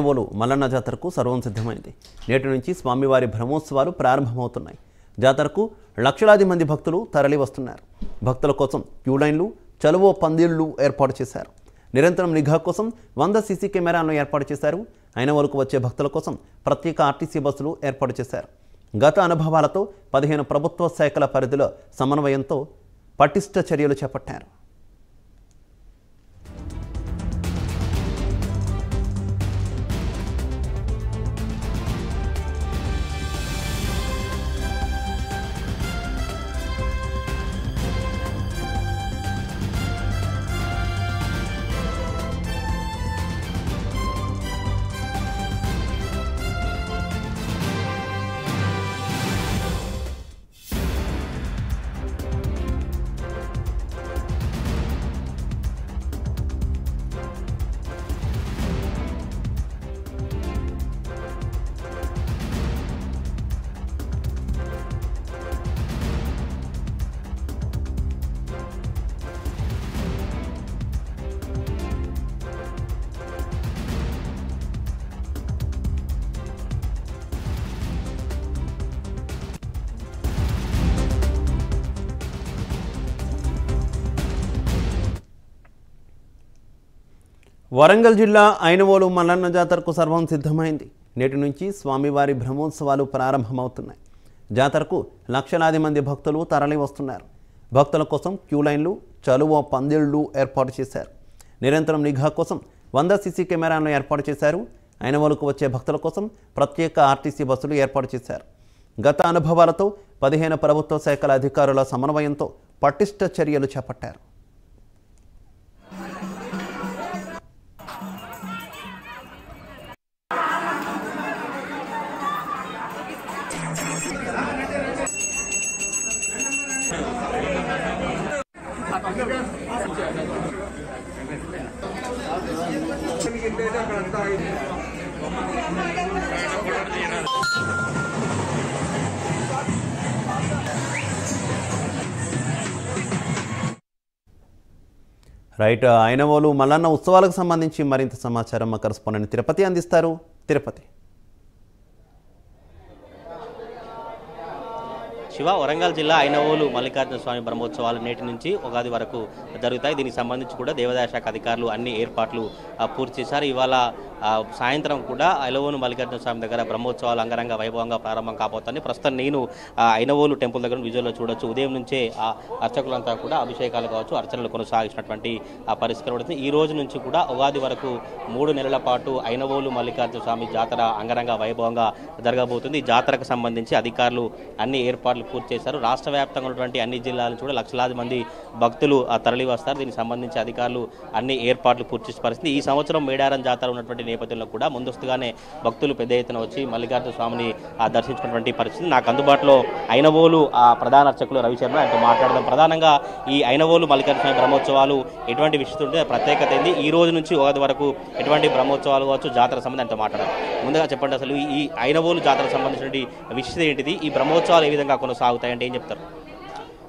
ఐనవోలు మల్లన్న జాతరకు సర్వం సిద్ధమైంది. నేటి నుంచి స్వామివారి బ్రహ్మోత్సవాలు ప్రారంభమవుతున్నాయి. జాతరకు లక్షలాది మంది భక్తులు తరలి వస్తున్నారు. భక్తుల కోసం క్యూ లైన్లు, చలువ పందిళ్లు ఏర్పాటు చేశారు. నిరంతరం నిఘా కోసం 100 సీసీ కెమెరాలను ఏర్పాటు చేశారు. ఐనవోలుకు వచ్చే భక్తుల కోసం ప్రత్యేక ఆర్టీసీ బస్సులు ఏర్పాటు చేశారు. గత అనుభవాలతో 15 ప్రభుత్వ శాఖల పరిధిలో సమన్వయంతో పటిష్ట చర్యలు చేపట్టారు. వరంగల్ జిల్లా ఐనవోలు మల్లన్న జాతరకు సర్వం సిద్ధమైంది. నేటి నుంచి స్వామివారి బ్రహ్మోత్సవాలు ప్రారంభమవుతున్నాయి. జాతరకు లక్షలాది మంది భక్తులు తరలి వస్తున్నారు. భక్తుల కోసం క్యూ లైన్లు, చలువ పందిళ్లు ఏర్పాటు చేశారు. నిరంతరం నిఘా కోసం 100 సీసీ కెమెరాలను ఏర్పాటు చేశారు. ఐనవోలుకు వచ్చే భక్తుల కోసం ప్రత్యేక ఆర్టీసీ బస్సులు ఏర్పాటు చేశారు. గత అనుభవాలతో 15 ప్రభుత్వ శాఖల అధికారుల సమన్వయంతో పటిష్ట చర్యలు చేపట్టారు. రైట్, ఐనవోలు మల్లన్న ఉత్సవాలకు సంబంధించి మరింత సమాచారం మా కరెస్పాండెంట్ తిరుపతి అందిస్తారు. తిరుపతి. శివ, వరంగల్ జిల్లా ఐనవోలు మల్లికార్జున స్వామి బ్రహ్మోత్సవాలు నేటి నుంచి ఉగాది వరకు జరుగుతాయి. దీనికి సంబంధించి కూడా దేవాదాయ శాఖ అధికారులు అన్ని ఏర్పాట్లు పూర్తి చేశారు. ఇవాళ సాయంత్రం కూడా ఐనవోలు మల్లికార్జున స్వామి దగ్గర బ్రహ్మోత్సవాలు అంగరంగ వైభవంగా ప్రారంభం కాబోతుంది. ప్రస్తుతం నేను ఐనవోలు టెంపుల్ దగ్గర విజువల్లో చూడొచ్చు. ఉదయం నుంచే అర్చకులంతా కూడా అభిషేకాలు కావచ్చు, అర్చనలు కొనసాగించినటువంటి పరిస్థితి పడుతుంది. ఈ రోజు నుంచి కూడా ఉగాది వరకు 3 నెలల పాటు ఐనవోలు మల్లికార్జున స్వామి జాతర అంగరంగ వైభవంగా జరగబోతుంది. ఈ జాతరకు సంబంధించి అధికారులు అన్ని ఏర్పాట్లు పూర్తి చేశారు. రాష్ట్ర వ్యాప్తంగా ఉన్నటువంటి అన్ని జిల్లాల నుంచి కూడా లక్షలాది మంది భక్తులు తరలి వస్తారు. దీనికి సంబంధించి అధికారులు అన్ని ఏర్పాట్లు పూర్తి చేసే పరిస్థితి. ఈ సంవత్సరం మేడారం జాతర ఉన్నటువంటి నేపథ్యంలో కూడా ముందస్తుగానే భక్తులు పెద్ద ఎత్తున వచ్చి మల్లికార్జున స్వామిని దర్శించుకున్నటువంటి పరిస్థితి. నాకు అందుబాటులో ఐనవోలు ప్రధాన అర్చకులు రవిశర్మ, ఆయనతో మాట్లాడదాం. ప్రధానంగా ఈ ఐనవోలు మల్లికార్జున స్వామి బ్రహ్మోత్సవాలు ఎటువంటి విశిష్టత ఉంటే ప్రత్యేకత ఏంది, ఈ రోజు నుంచి ఉగాది వరకు ఎటువంటి బ్రహ్మోత్సవాలు కావచ్చు, జాతర సంబంధించి ఆయనతో మాట్లాడాలి. ముందుగా చెప్పండి, అసలు ఈ ఐనవోలు జాతర సంబంధించిన విశిష్టత ఏంటిది, ఈ బ్రహ్మోత్సవాలు ఏ విధంగా కొనసాగుతాయంటే ఏం చెప్తారు?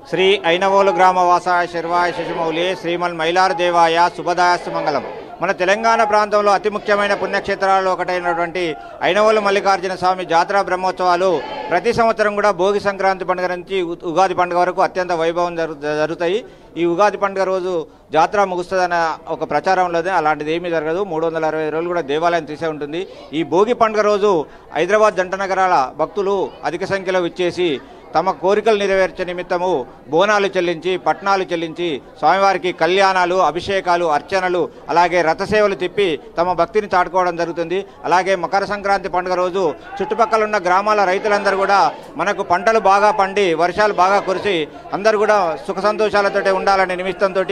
శ్రీ ఐనవోలు గ్రామవాసాయ శర్వాయ శశిమౌలి శ్రీమల్ మైలారు దేవాయ శుభదాయస్తు మంగళం. మన తెలంగాణ ప్రాంతంలో అతి ముఖ్యమైన పుణ్యక్షేత్రాల్లో ఒకటైనటువంటి ఐనవోలు మల్లికార్జున స్వామి జాతర బ్రహ్మోత్సవాలు ప్రతి సంవత్సరం కూడా భోగి సంక్రాంతి పండుగ నుంచి ఉగాది పండుగ వరకు అత్యంత వైభవం జరుగుతాయి. ఈ ఉగాది పండుగ రోజు జాతర ముగుస్తుందన్న ఒక ప్రచారంలో అలాంటిది ఏమీ జరగదు. 365 రోజులు కూడా దేవాలయం తీసే ఉంటుంది. ఈ భోగి పండుగ రోజు హైదరాబాద్ జంట నగరాల భక్తులు అధిక సంఖ్యలో విచ్చేసి తమ కోరికలు నెరవేర్చే నిమిత్తము బోనాలు చెల్లించి, పట్నాలు చెల్లించి స్వామివారికి కళ్యాణాలు, అభిషేకాలు, అర్చనలు, అలాగే రథసేవలు తిప్పి తమ భక్తిని చాటుకోవడం జరుగుతుంది. అలాగే మకర సంక్రాంతి పండుగ రోజు చుట్టుపక్కల ఉన్న గ్రామాల రైతులందరూ కూడా మనకు పంటలు బాగా పండి వర్షాలు బాగా కురిసి అందరూ కూడా సుఖ సంతోషాలతోటి ఉండాలనే నిమిత్తంతో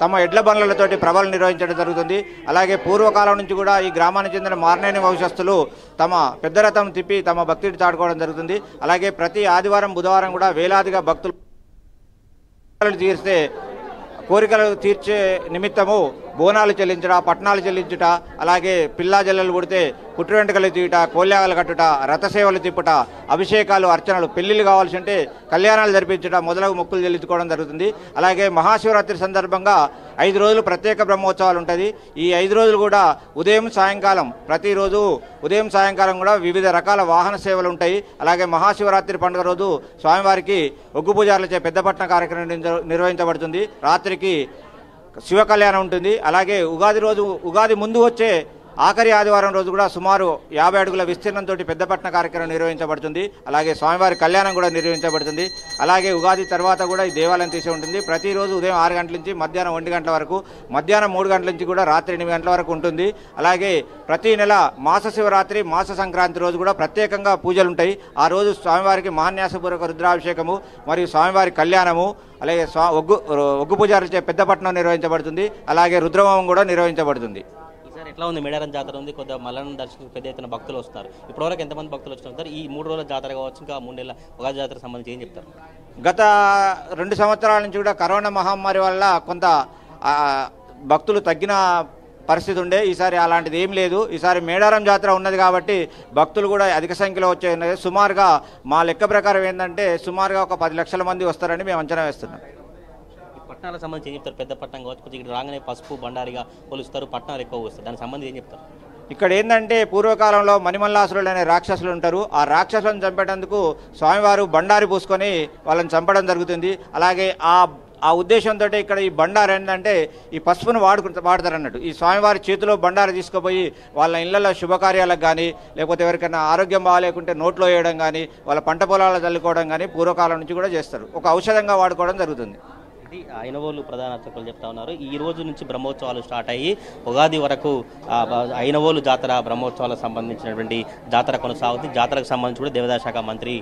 తమ ఎడ్ల బండ్లతోటి ప్రభలు నిర్వహించడం జరుగుతుంది. అలాగే పూర్వకాలం నుంచి కూడా ఈ గ్రామానికి చెందిన మార్నేని వంశస్థులు తమ పెద్ద రథం తిప్పి తమ భక్తిని చాటుకోవడం జరుగుతుంది. అలాగే ప్రతి ఆదివారం బుధవారం కూడా వేలాదిగా భక్తులు తీర్చే కోరికలు తీర్చే నిమిత్తము బోనాలు చెల్లించుట, పట్నాలు చెల్లించుట, అలాగే పిల్లా జల్లలు పుడితే పుట్టు వెంట్రుకలు తీయుట, కోల్యాగలు కట్టుట, రథసేవలు తిప్పుట, అభిషేకాలు, అర్చనలు, పెళ్లిళ్ళు కావాల్సి ఉంటే కళ్యాణాలు జరిపించుట మొదలగు మొక్కులు చెల్లించుకోవడం జరుగుతుంది. అలాగే మహాశివరాత్రి సందర్భంగా 5 రోజులు ప్రత్యేక బ్రహ్మోత్సవాలు ఉంటుంది. ఈ 5 రోజులు కూడా ఉదయం సాయంకాలం ప్రతిరోజు ఉదయం సాయంకాలం కూడా వివిధ రకాల వాహన సేవలు ఉంటాయి. అలాగే మహాశివరాత్రి పండుగ రోజు స్వామివారికి ఒగ్గు పూజారులచే పెద్దపట్న కార్యక్రమం నిర్వహించబడుతుంది. రాత్రికి శివ కళ్యాణం ఉంటుంది. అలాగే ఉగాది ముందు వచ్చే ఆఖరి ఆదివారం రోజు కూడా సుమారు 50 అడుగుల విస్తీర్ణంతో పెద్దపట్న కార్యక్రమం నిర్వహించబడుతుంది. అలాగే స్వామివారి కళ్యాణం కూడా నిర్వహించబడుతుంది. అలాగే ఉగాది తర్వాత కూడా ఈ దేవాలయం తీసే ఉంటుంది. ప్రతిరోజు ఉదయం 6 గంటల నుంచి మధ్యాహ్నం 1 గంటల వరకు, మధ్యాహ్నం 3 గంటల నుంచి కూడా రాత్రి 8 గంటల వరకు ఉంటుంది. అలాగే ప్రతి నెల మాస శివరాత్రి, మాస సంక్రాంతి రోజు కూడా ప్రత్యేకంగా పూజలు ఉంటాయి. ఆ రోజు స్వామివారికి మహాన్యాసపూర్వక రుద్రాభిషేకము మరియు స్వామివారి కళ్యాణము, అలాగే ఒగ్గు పూజారులచే పెద్దపట్నం నిర్వహించబడుతుంది. అలాగే రుద్రహోమం కూడా నిర్వహించబడుతుంది. సార్ ఎట్లా ఉంది? మేడారం జాతర ఉంది, కొద్దిగా మల్లన్న దర్శనం పెద్ద ఎత్తున భక్తులు వస్తున్నారు. ఇప్పటివరకు ఎంతమంది భక్తులు వచ్చినారు? ఈ 3 రోజుల జాతర కావచ్చు, ఇంకా 3 నెలల ఉగాది జాతర సంబంధించి ఏం చెప్తారు? గత 2 సంవత్సరాల నుంచి కూడా కరోనా మహమ్మారి వల్ల కొంత భక్తులు తగ్గిన పరిస్థితి ఉండే. ఈసారి అలాంటిది ఏం లేదు. ఈసారి మేడారం జాతర ఉన్నది కాబట్టి భక్తులు కూడా అధిక సంఖ్యలో వచ్చే ఉన్నది. సుమారుగా మా లెక్క ప్రకారం ఏంటంటే సుమారుగా ఒక 10 లక్షల మంది వస్తారని మేము అంచనా వేస్తున్నాం. పట్టణాలకు సంబంధించి ఏం చెప్తారు? పెద్ద పట్టణం కావచ్చు, ఇక్కడ రాగానే పసుపు బండారిగా కొలుస్తారు, పట్టణాలు ఎక్కువ వస్తారు, దానికి సంబంధించి ఏం చెప్తారు? ఇక్కడ ఏంటంటే పూర్వకాలంలో మణిమల్లాసురులు అనే రాక్షసులు ఉంటారు. ఆ రాక్షసులను చంపేటందుకు స్వామివారు బండారి పూసుకొని వాళ్ళని చంపడం జరుగుతుంది. అలాగే ఆ ఉద్దేశంతో ఇక్కడ ఈ బండారు ఏంటంటే ఈ పసుపును వాడతారు అన్నట్టు. ఈ స్వామివారి చేతిలో బండారు తీసుకుపోయి వాళ్ళ ఇళ్లలో శుభకార్యాలకు కానీ, లేకపోతే ఎవరికైనా ఆరోగ్యం బాగాలేకుంటే నోట్లో వేయడం కానీ, వాళ్ళ పంట పొలాలు చల్లుకోవడం కానీ పూర్వకాలం నుంచి కూడా చేస్తారు. ఒక ఔషధంగా వాడుకోవడం జరుగుతుంది. ఇది ఐనవోలు ప్రధాన అర్చకులు చెప్తా ఉన్నారు. ఈ రోజు నుంచి బ్రహ్మోత్సవాలు స్టార్ట్ అయ్యి ఉగాది వరకు ఐనవోలు జాతర బ్రహ్మోత్సవాలకు సంబంధించినటువంటి జాతర కొనసాగుతుంది. జాతరకు సంబంధించి కూడా దేవాదాయ శాఖ మంత్రి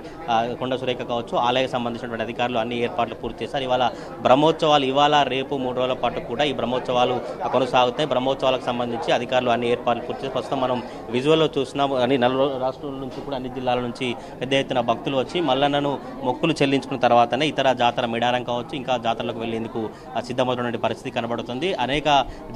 కొండ సురేఖ కావచ్చు, ఆలయకు సంబంధించినటువంటి అధికారులు అన్ని ఏర్పాట్లు పూర్తి చేశారు. ఇవాళ బ్రహ్మోత్సవాలు రేపు 3 రోజుల పాటు కూడా ఈ బ్రహ్మోత్సవాలు కొనసాగుతాయి. బ్రహ్మోత్సవాలకు సంబంధించి అధికారులు అన్ని ఏర్పాట్లు పూర్తి చేసి ప్రస్తుతం మనం విజువల్లో చూస్తున్నాం. అన్ని 4 రాష్ట్రాల నుంచి కూడా అన్ని జిల్లాల నుంచి పెద్ద ఎత్తున భక్తులు వచ్చి మల్లన్నను మొక్కులు చెల్లించుకున్న తర్వాతనే ఇతర జాతర మేడారం కావచ్చు, ఇంకా జాతరలకు వెళ్లేందుకు సిద్ధమవుతున్న పరిస్థితి కనబడుతుంది. అనేక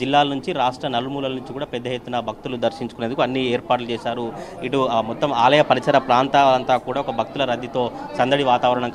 జిల్లాల నుంచి, రాష్ట్ర నలుమూలల నుంచి కూడా పెద్ద ఎత్తున భక్తులు దర్శించుకునేందుకు అన్ని ఏర్పాట్లు చేశారు. ఇటు మొత్తం ఆలయ పరిసర ప్రాంతాలంతా కూడా ఒక భక్తుల రద్దీతో సందడి వాతావరణం